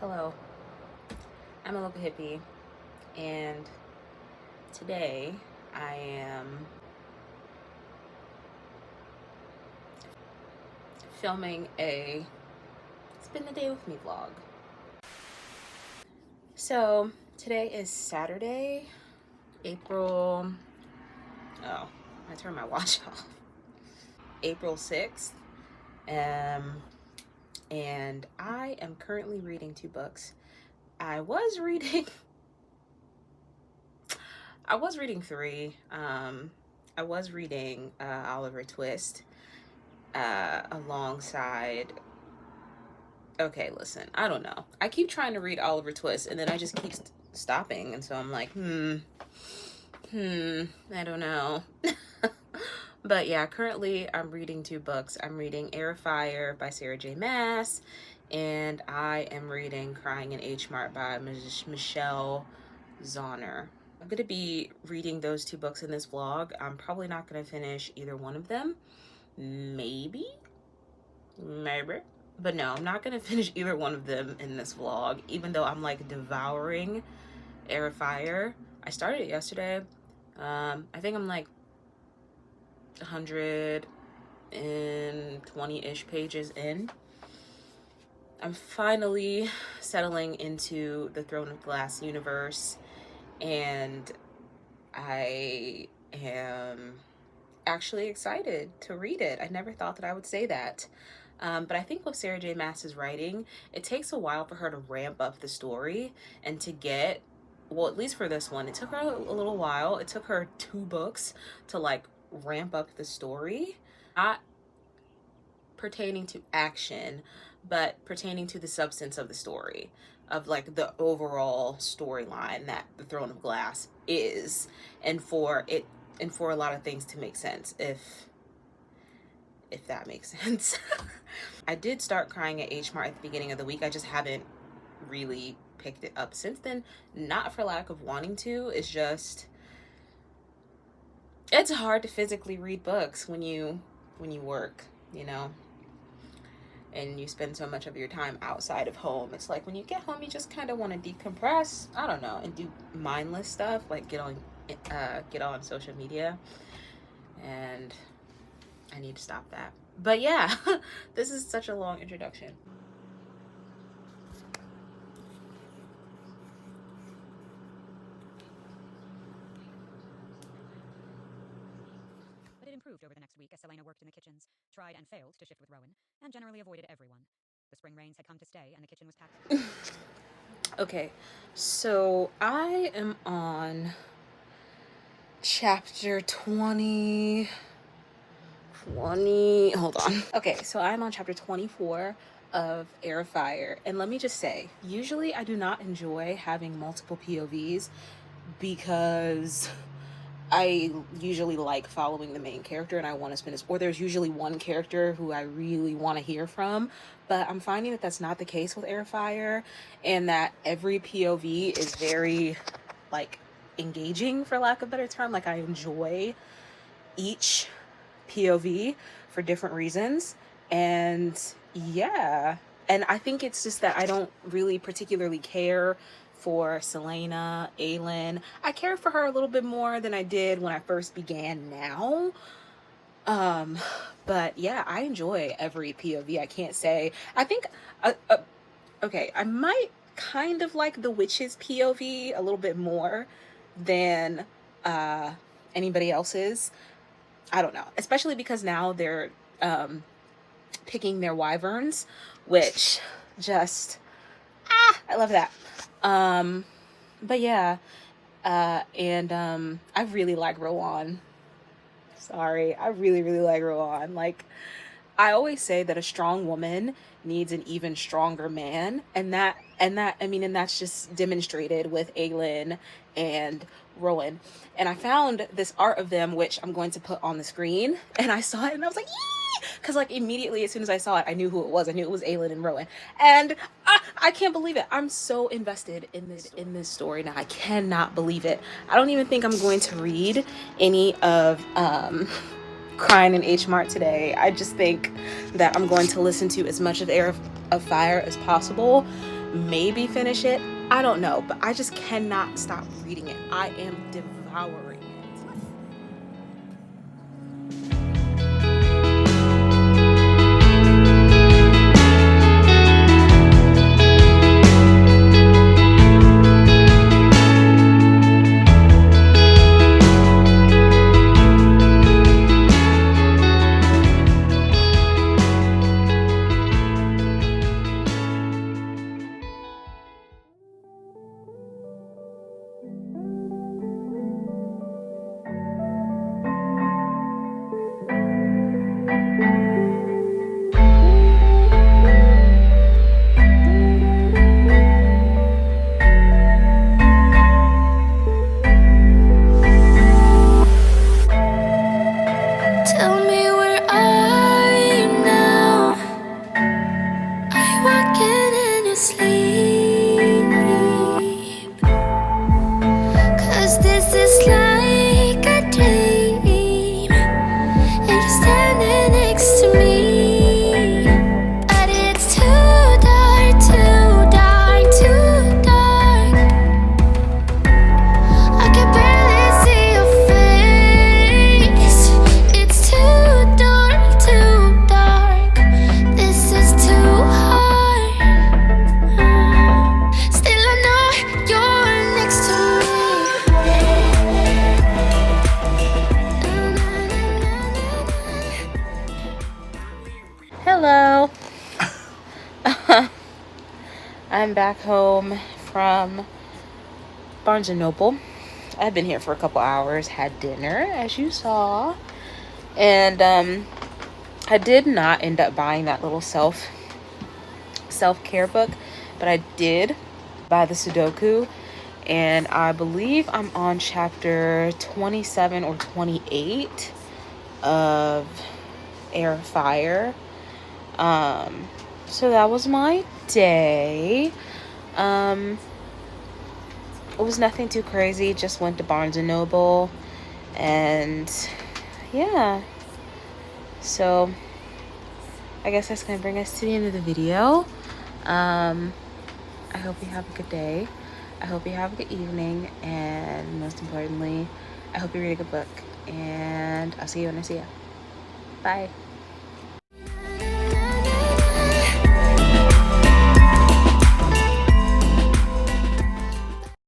Hello, I'm a local hippie, and today I am filming a Spend the Day with Me vlog. So, today is Saturday, April. Oh, I turned my watch off. April 6th. And I am currently reading two books. I was reading three. I was reading Oliver Twist alongside. Okay, listen, I don't know. I keep trying to read Oliver Twist and then I just keep stopping. And so I'm like, I don't know. But yeah, currently I'm reading two books. I'm reading Air of Fire by Sarah J. Maas, and I am reading Crying in H Mart by Michelle Zauner. I'm going to be reading those two books in this vlog. I'm probably not going to finish either one of them. Maybe. But no, I'm not going to finish either one of them in this vlog, even though I'm like devouring Air of Fire. I started it yesterday. I think I'm like 120-ish pages in. I'm finally settling into the Throne of Glass universe, and I am actually excited to read it. I never thought that I would say that. But I think with Sarah J. Maas's writing, it takes a while for her to ramp up the story and to get, well, at least for this one, it took her a little while. It took her 2 books to like ramp up the story. Not pertaining to action, but pertaining to the substance of the story, of like the overall storyline that the Throne of Glass is, and for a lot of things to make sense, if that makes sense. I did start Crying at H Mart at the beginning of the week. I just haven't really picked it up since then. Not for lack of wanting to. It's just, it's hard to physically read books when you work, you know, and you spend so much of your time outside of home. It's like when you get home, you just kind of want to decompress, I don't know, and do mindless stuff, like get on social media, and I need to stop that. But yeah, this is such a long introduction. But it improved over the next week as Selena worked in the kitchens, tried and failed to shift with Rowan, and generally avoided everyone. The spring rains had come to stay, and the kitchen was packed. Okay, so I am on chapter 20. Hold on. Okay, so I'm on chapter 24 of Air of Fire, and let me just say, usually I do not enjoy having multiple POVs because I usually like following the main character and I want to spend this, or there's usually one character who I really want to hear from, but I'm finding that that's not the case with Air of Fire, and that every POV is very like engaging, for lack of a better term. Like I enjoy each POV for different reasons. And yeah, and I think it's just that I don't really particularly care for Selena, Aylin. I care for her a little bit more than I did when I first began now. But yeah, I enjoy every POV. I can't say, I think, okay, I might kind of like the witch's POV a little bit more than anybody else's. I don't know, especially because now they're picking their wyverns, which just, I love that. But yeah, and I really like Rowan. Sorry, I really, really like Rowan. Like, I always say that a strong woman needs an even stronger man, and that's just demonstrated with Aylin and Rowan. And I found this art of them, which I'm going to put on the screen, and I saw it and I was like, yee! Because like immediately as soon as I saw it, I knew who it was. I knew it was Aylin and Rowan, and I can't believe it. I'm so invested in this story now. I cannot believe it. I don't even think I'm going to read any of Crying in H Mart today. I just think that I'm going to listen to as much of Air of Fire as possible, maybe finish it. I don't know, but I just cannot stop reading it. I am devouring it. Tell me, where are you now? Are you walking in your sleep? 'Cause this is like a dream, and you're standing next to me. But it's too dark, too dark, too dark. I can barely see your face. It's too dark, too dark. This is too hard. Still I know you're next to me. Hello. I'm back home from Barnes & Noble. I've been here for a couple hours, had dinner, as you saw. And I did not end up buying that little self-care book, but I did buy the Sudoku. And I believe I'm on chapter 27 or 28 of Air Fire. So that was my day. It was nothing too crazy, just went to Barnes & Noble, and yeah. So I guess that's gonna bring us to the end of the video. I hope you have a good day. I hope you have a good evening, and most importantly, I hope you read a good book, and I'll see you when I see you. Bye.